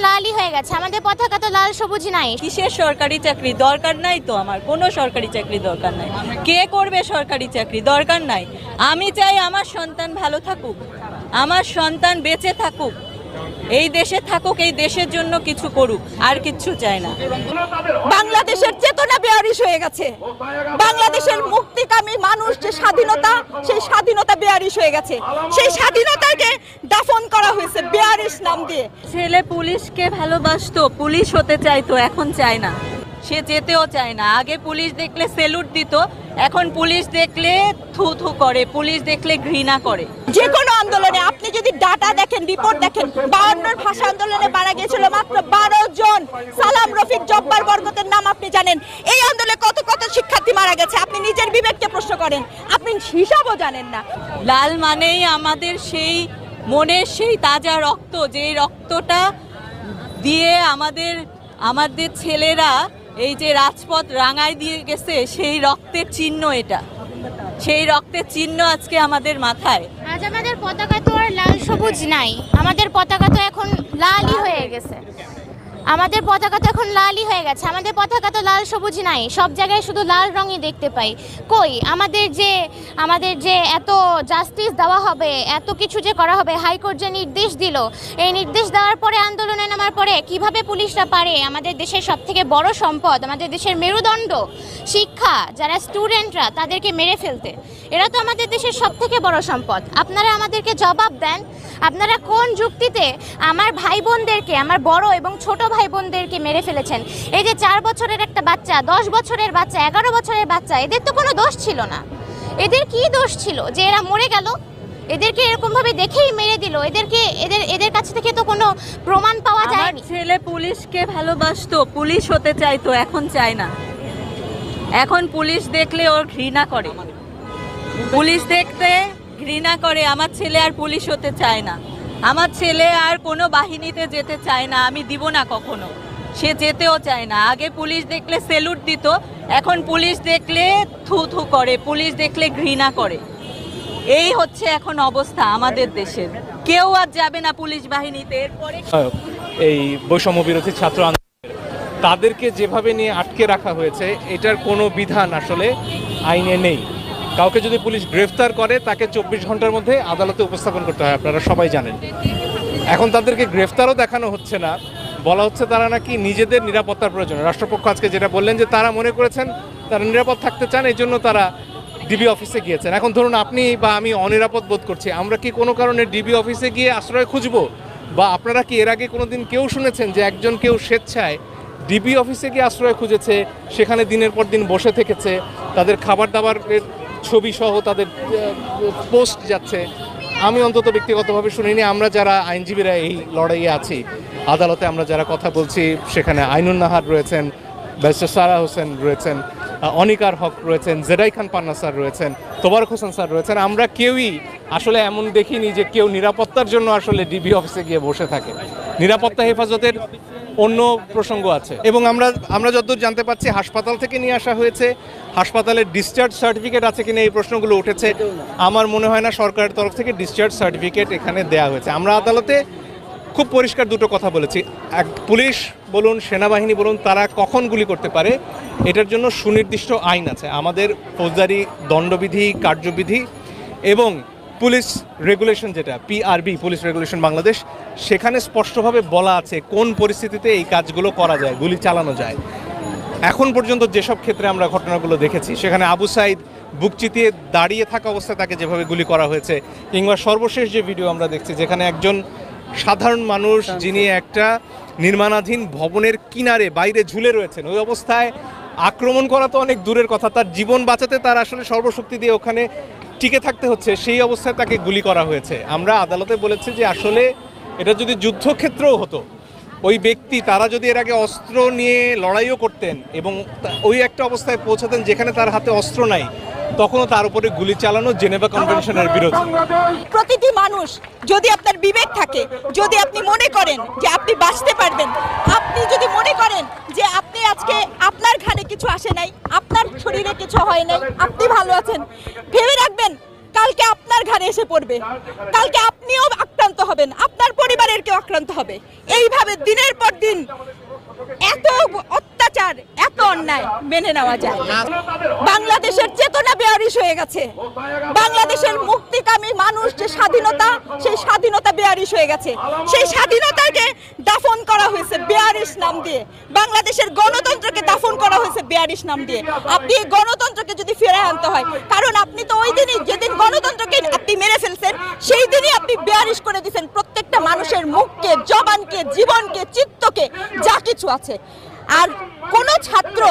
লালই হয়ে গেছে, আমাদের পতাকা তো লাল সবুজ নাই। কিসের সরকারি চাকরি? দরকার নাই তো, আমার কোনো সরকারি চাকরি দরকার নাই। কে করবে সরকারি চাকরি? দরকার নাই। আমি চাই আমার সন্তান ভালো থাকুক, আমার সন্তান বেঁচে থাকুক, এই দেশে থাকুক, এই দেশের জন্য কিছু করুক, আর কিচ্ছু চাই না। বাংলাদেশের চেতনা বেয়ারিশ হয়ে গেছে। বাংলাদেশের মুক্তিকামী মানুষ যে স্বাধীনতা, সেই স্বাধীনতা বেয়ারিশ হয়ে গেছে। সেই স্বাধীনতাকে দাফন করা হয়েছে বেয়ারিশ নাম দিয়ে। ছেলে পুলিশকে ভালোবাসতো, পুলিশ হতে চাইতো, এখন চায় না। সে যেতেও চায় না। আগে পুলিশ দেখলে সেলুট দিত, এখন পুলিশ দেখলে থু থু করে, পুলিশ দেখলে ঘৃণা করে। যে কোনো আন্দোলনে আপনি যদি ডাটা দেখেন, রিপোর্ট দেখেন, 52 ভাষা আন্দোলনে মারা গিয়েছিল মাত্র 12 জন। সালাম, রফিক, জব্বার, বরকতের নাম আপনি জানেন। এই আন্দোলনে কত কত শিক্ষার্থী মারা গেছে, আপনি নিজের বিবেককে প্রশ্ন করেন, আপনি হিসাবও জানেন না। লাল মানেই আমাদের সেই মনের সেই তাজা রক্ত, যে রক্তটা দিয়ে আমাদের ছেলেরা এই যে রাজপথ রাঙায় দিয়ে গেছে, সেই রক্তের চিহ্ন এটা, সেই রক্তের চিহ্ন আজকে আমাদের মাথায়। আজ আমাদের পতাকা তো আর লাল সবুজ নাই, আমাদের পতাকা তো এখন লালই হয়ে গেছে। আমাদের পতাকা তো এখন লালই হয়ে গেছে, আমাদের পতাকা তো লাল সবুজ নাই, সব জায়গায় শুধু লাল রঙই দেখতে পাই। কই আমাদের যে এত জাস্টিস দেওয়া হবে, এত কিছু যে করা হবে, হাইকোর্ট যে নির্দেশ দিল, এই নির্দেশ দেওয়ার পরে আন্দোলনে নামার পরে কিভাবে পুলিশরা পারে আমাদের দেশের সবথেকে বড় সম্পদ, আমাদের দেশের মেরুদণ্ড শিক্ষা, যারা স্টুডেন্টরা, তাদেরকে মেরে ফেলতে? এরা তো আমাদের দেশের সবথেকে বড় সম্পদ। আপনারা আমাদেরকে জবাব দেন, আপনারা কোন যুক্তিতে আমার ভাই বোনদেরকে, আমার বড় এবং ছোট ভাই বোনদেরকে মেরে ফেলেছেন? এই যে 4 বছরের একটা বাচ্চা, 10 বছরের বাচ্চা, 11 বছরের বাচ্চা, এদের তো কোনো দোষ ছিল না। এদের কি দোষ ছিল যে এরা মরে গেল? এদেরকে এরকম ভাবে দেখেই মেরে দিল। এদের কাছ থেকে তো কোনো প্রমাণ পাওয়া যায়নি। ছেলে পুলিশকে ভালোবাসতো, পুলিশ হতে চাইতো, এখন চায় না। এখন পুলিশ দেখলে ওর ঘৃণা করে, পুলিশ দেখতে ঘৃণা করে। আমার ছেলে আর পুলিশ হতে চায় না, আমার ছেলে আর কোনো বাহিনীতে যেতে চায় না, আমি দিব না কখনো। সে যেতেও চায় না। আগে পুলিশ দেখলে সেলুট দিত, এখন পুলিশ দেখলে থু থু করে, পুলিশ দেখলে ঘৃণা করে। এই হচ্ছে এখন অবস্থা আমাদের দেশের। কেউ আর যাবে না পুলিশ বাহিনীতে। এরপরে এই বৈষম্য বিরোধী ছাত্র আন্দোলন, তাদেরকে যেভাবে নিয়ে আটকে রাখা হয়েছে, এটার কোনো বিধান আসলে আইনে নেই। কাউকে যদি পুলিশ গ্রেফতার করে, তাকে 24 ঘন্টার মধ্যে আদালতে উপস্থাপন করতে হয়, আপনারা সবাই জানেন। এখন তাদেরকে গ্রেফতারও দেখানো হচ্ছে না, বলা হচ্ছে তারা নাকি নিজেদের নিরাপত্তার প্রয়োজন। রাষ্ট্রপক্ষ আজকে যেটা বললেন যে তারা মনে করেছেন তারা নিরাপদ থাকতে চান, এই জন্য তারা ডিবি অফিসে গিয়েছেন। এখন ধরুন আপনি বা আমি অনিরাপদ বোধ করছি, আমরা কি কোনো কারণে ডিবি অফিসে গিয়ে আশ্রয় খুঁজবো? বা আপনারা কি এর আগে কোনো দিন কেউ শুনেছেন যে একজন কেউ স্বেচ্ছায় ডিবি অফিসে গিয়ে আশ্রয় খুঁজেছে, সেখানে দিনের পর দিন বসে থেকেছে, তাদের খাবার দাবারের ছবি সহ তাদের পোস্ট যাচ্ছে? আমি অন্তত ব্যক্তিগতভাবে শুনিনি। আমরা যারা আইনজীবীরা এই লড়াইয়ে আছি, আদালতে আমরা যারা কথা বলছি, সেখানে আইনুন নাহার রয়েছেন, ব্যারিস্টার সারা হোসেন রয়েছেন, অনিকার হক রয়েছেন, জেডাই খান পান্না স্যার রয়েছেন, তোবারক হোসেন স্যার রয়েছেন, আমরা কেউই আসলে এমন দেখিনি যে কেউ নিরাপত্তার জন্য আসলে ডিবি অফিসে গিয়ে বসে থাকে। নিরাপত্তা হেফাজতের অন্য প্রসঙ্গ আছে। এবং আমরা যতদূর জানতে পারছি, হাসপাতাল থেকে নিয়ে আসা হয়েছে, হাসপাতালের ডিসচার্জ সার্টিফিকেট আছে কিনা এই প্রশ্নগুলো উঠেছে। আমার মনে হয় না সরকারের তরফ থেকে ডিসচার্জ সার্টিফিকেট এখানে দেয়া হয়েছে। আমরা আদালতে খুব পরিষ্কার দুটো কথা বলেছি, পুলিশ বলুন, সেনাবাহিনী বলুন, তারা কখন গুলি করতে পারে এটার জন্য সুনির্দিষ্ট আইন আছে। আমাদের ফৌজদারি দণ্ডবিধি, কার্যবিধি এবং পুলিশ রেগুলেশন, যেটা পিআরবি, পুলিশ রেগুলেশন বাংলাদেশ, সেখানে স্পষ্টভাবে বলা আছে কোন পরিস্থিতিতে এই কাজগুলো করা যায়, গুলি চালানো যায়। এখন পর্যন্ত যেসব ক্ষেত্রে আমরা ঘটনাগুলো দেখেছি, সেখানে আবু সাইদ বুক চিতিয়ে দাঁড়িয়ে থাকা অবস্থায় তাকে যেভাবে গুলি করা হয়েছে, কিংবা সর্বশেষ যে ভিডিও আমরা দেখছি, যেখানে একজন সাধারণ মানুষ যিনি একটা নির্মাণাধীন ভবনের কিনারে বাইরে ঝুলে রয়েছেন, ওই অবস্থায় আক্রমণ করা তো অনেক দূরের কথা, তার জীবন বাঁচাতে তার আসলে সর্বশক্তি দিয়ে ওখানে টিকে থাকতে হচ্ছে, সেই অবস্থায় তাকে গুলি করা হয়েছে। আমরা আদালতে বলেছি যে আসলে এটা যদি যুদ্ধক্ষেত্রও হতো, ওই ব্যক্তি, তারা যদি এর আগে অস্ত্র নিয়ে লড়াইও করতেন এবং ওই একটা অবস্থায় পৌঁছাতেন যেখানে তার হাতে অস্ত্র নাই, তখনও তার উপরে গুলি চালানো জেনেভা কনভেনশনের বিরোধী। প্রতিটি মানুষ, যদি আপনার বিবেক থাকে, যদি আপনি মনে করেন যে আপনি বাঁচতে পারবেন, আপনি যদি মনে করেন যে আপনি আজকে আপনার ঘাড়ে কিছু আসে নাই, আপনার শরীরে কিছু হয় নাই, আপনি ভালো আছেন, ভেবে রাখবেন কাল কালকে আপনার ঘাড়ে এসে পড়বে, কালকে আপনিও আক্রান্ত হবেন, আপনার পরিবারের কেউ আক্রান্ত হবে। এইভাবে দিনের পর দিন এত অত্যাচার, এত অন্যায় মেনে নেওয়া যায় না। বাংলাদেশের চেতনা বেয়ারিশ হয়ে গেছে। বাংলাদেশের মুক্তিকামী মানুষ যে স্বাধীনতা, সেই স্বাধীনতা বেয়ারিশ হয়ে গেছে। সেই স্বাধীনতাকে দাফন করা হয়েছে বেয়ারিশ নাম দিয়ে। বাংলাদেশের গণতন্ত্রকে দাফন করা হয়েছে বেয়ারিশ নাম দিয়ে। আপনি এই গণতন্ত্রকে যদি ফিরে আনতে হয়, কারণ আপনি তো ওই দিনই, যেদিন গণতন্ত্রকে আপনি মেরে ফেলছেন, সেই দিনই আপনি বেয়ারিশ করে দিয়েছেন প্রত্যেকটা মানুষের মুখকে, জবানকে, জীবনকে, চিত্তকে, যা কিছু আছে। আর কোন ছাত্র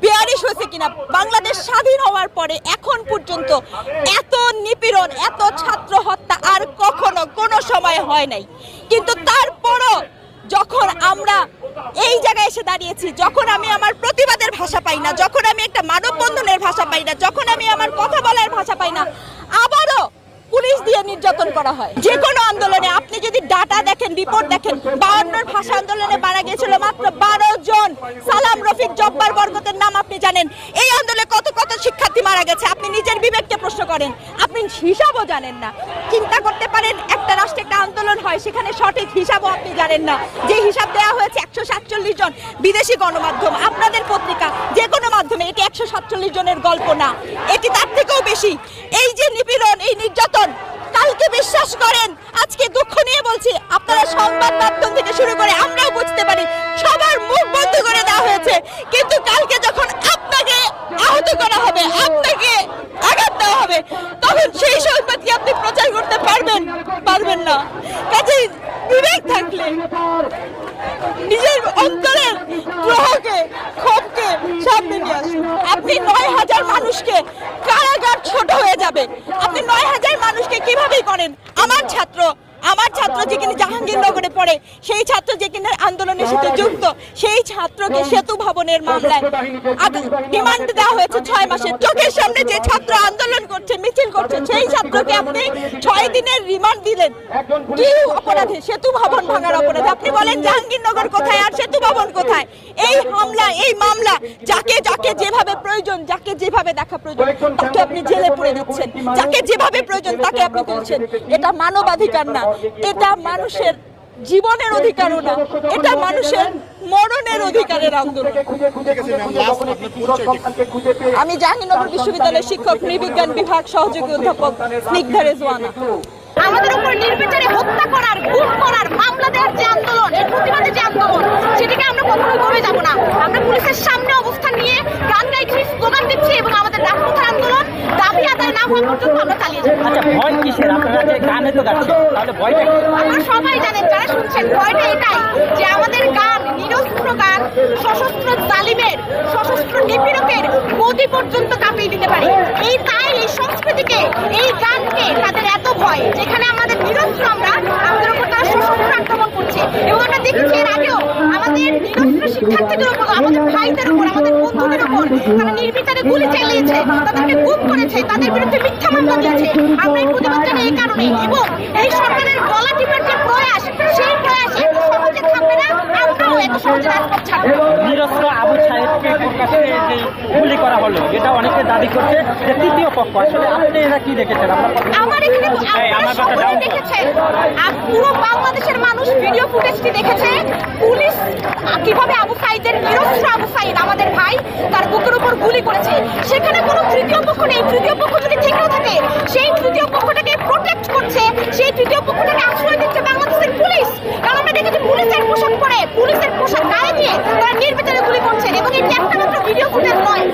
বেয়ারিশ হয়েছে কিনা বাংলাদেশ স্বাধীন হওয়ার পরে এখন পর্যন্ত এত নিপীড়ন, এত ছাত্র হত্যা আর কখনো কোনো সময় হয় নাই। কিন্তু তারপরও যখন আমরা এই জায়গায় এসে দাঁড়িয়েছি, যখন আমি আমার প্রতিবাদের ভাষা পাই না, যখন আমি একটা মানববন্ধনের ভাষা পাই না, যখন আমি আমার কথা বলার ভাষা পাই না, আবারও পুলিশ দিয়ে নির্যাতন করা হয়। যে কোনো আন্দোলনে আপনি যদি ডাটা দেখেন, রিপোর্ট দেখেন, 52 ভাষা আন্দোলনে মারা গিয়েছিল মাত্র 12 জন। সালাম, রফিক, জব্বার বরকতের নাম আপনি জানেন। এই আন্দোলনে কত কত শিক্ষার্থী মারা গেছে আপনি নিজের বিবেককে প্রশ্ন করেন। আপনি হিসাবও জানেন না। চিন্তা করতে পারেন, একটা রাষ্ট্রে একটা আন্দোলন হয়, সেখানে সঠিক হিসাবও আপনি জানেন না। যে হিসাব দেওয়া হয়েছে 147 জন, বিদেশি গণমাধ্যম, আপনাদের পত্রিকা, যে কোনো মাধ্যমে, এটি 147 জনের গল্প না, এটি তার থেকেও বেশি। এই যে নিপীড়ন, এই নির্যাতন, কালকে বিশ্বাস করেন, আজকে দুঃখ নিয়ে বলছি, আপনারা সংবাদ মাধ্যম থেকে শুরু করে আমরাও বুঝতে পারি সবার মুখ বন্ধ করে দেওয়া হয়েছে। কিন্তু কালকে যখন আপনাকে আহত করা হবে, আপনাকে আঘাত দেওয়া হবে, তখন সেই সংবাদ কি আপনি প্রচার করতে পারবেন? পারবেন না। কাজেই বিবেক থাকলে নিজের অন্তরের গ্রহকে, ক্ষোভকে সামনে নিয়ে আসুন। আপনি 9000 মানুষকে, কারাগার ছোট হয়ে যাবে, আপনি 9000 মানুষকে কিভাবে করেন? আমার ছাত্র যে কিনা জাহাঙ্গীরনগরে পড়ে, সেই ছাত্র যে কিনা আন্দোলনের সাথে যুক্ত, সেই ছাত্রকে সেতু ভবনের মামলায় রিমান্ড দেওয়া হয়েছে 6 মাসের। চোখের সামনে যে ছাত্র আন্দোলন করছে, মিছিল করছে, সেই ছাত্রকে আপনি 6 দিনের রিমান্ড দিলেন। কি অপরাধে? সেতু ভবন ভাঙার অপরাধে। আপনি বলেন জাহাঙ্গীরনগর কোথায় আর সেতু ভবন কোথায়? এই হামলা, এই মামলা, যাকে যাকে যেভাবে প্রয়োজন, যাকে যেভাবে দেখা প্রয়োজন, তাকে আপনি জেলে পুরে দিচ্ছেন। যাকে যেভাবে প্রয়োজন তাকে আপনি তুলছেন। এটা মানবাধিকার না, এটা মানুষের জীবনের অধিকারও না, এটা মানুষের মরণের অধিকারের আন্দোলন। আমি জাহাঙ্গীরনগর বিশ্ববিদ্যালয়ের শিক্ষক, নৃবিজ্ঞান বিভাগ সহযোগী অধ্যাপক স্নিগ্ধা রেজওয়ানা। আমাদের উপর নির্বিচারে হত্যা করার, খুন করার, মামলা দেওয়ার যে আন্দোলন, এর প্রতিবাদে যে আন্দোলন, সেটিকে আমরা কখনোই করে যাব না। আমরা পুলিশের সামনে অবস্থান নিয়ে গান গাইছি, স্লোগান দিচ্ছি এবং আমাদের রাজপথের আন্দোলন দাবি আদায় না হওয়া পর্যন্ত আমরা চালিয়ে যাব। আচ্ছা, ভয় কিসের? আপনারা যে গানে তো গাচ্ছেন, তাহলে ভয়টা কি? আমরা সবাই জানেন, যারা শুনছেন, ভয়টা এটাই যে আমাদের গান, নিরস্ত্র গান, সশস্ত্র জালিমের, সশস্ত্র নিপীড়কের গদি পর্যন্ত কাঁপিয়ে দিতে পারে। এই তাই এই সংস্কৃতিকে, এই গানকে তাদের এত ভয়, যেখানে আমাদের নিরস্ত্র, আমাদের উপর তারা সশস্ত্র আক্রমণ করছে। এবং আমরা দেখেছি এর আগেও আমাদের নিরস্ত্র শিক্ষার্থীদের উপর, আমাদের ভাইদের উপর, আমাদের বন্ধুদের উপর তারা নির্বিচারে গুলি চালিয়েছে, তাদেরকে গুম করেছে, তাদের বিরুদ্ধে মিথ্যা মামলা দিয়েছে। আমরা এই প্রতিবাদ জানাই এই কারণে। এবং এই সরকারের গলা টিপার যে প্রয়াস, সেই প্রয়াস এত সহজে থামবে না, আমরাও এত সহজে রাজপথ ছাড়ব না। নিরস্ত্র আবু সাহেবকে প্রকাশ্যে যে গুলি করা হলো, এটা অনেকে দাবি করছে যে তৃতীয় পক্ষ। আসলে আপনি এরা কি দেখেছেন? আমার এখানে আপনারা সকলে দেখেছেন, পুরো বাংলাদেশের মানুষ ভিডিও ফুটেজটি দেখেছে, পুলিশ কিভাবে আবু সাইদের, নিরস্ত্র আবু সাইদ, আমাদের ভাই, তার বুকের উপর গুলি করেছে। সেখানে কোনো তৃতীয় পক্ষ নেই। তৃতীয় পক্ষ যদি ঠিক না থাকে, সেই তৃতীয় পক্ষটাকে প্রোটেক্ট করছে, সেই তৃতীয় পক্ষটাকে আশ্রয় দিচ্ছে বাংলাদেশের পুলিশ। কারণ আমরা দেখেছি পুলিশের পোশাক পরে, পুলিশের পোশাক গায়ে দিয়ে তারা নির্বিচারে গুলি করছেন। এবং এটি একটা মাত্র ভিডিও ফুটেজ নয়,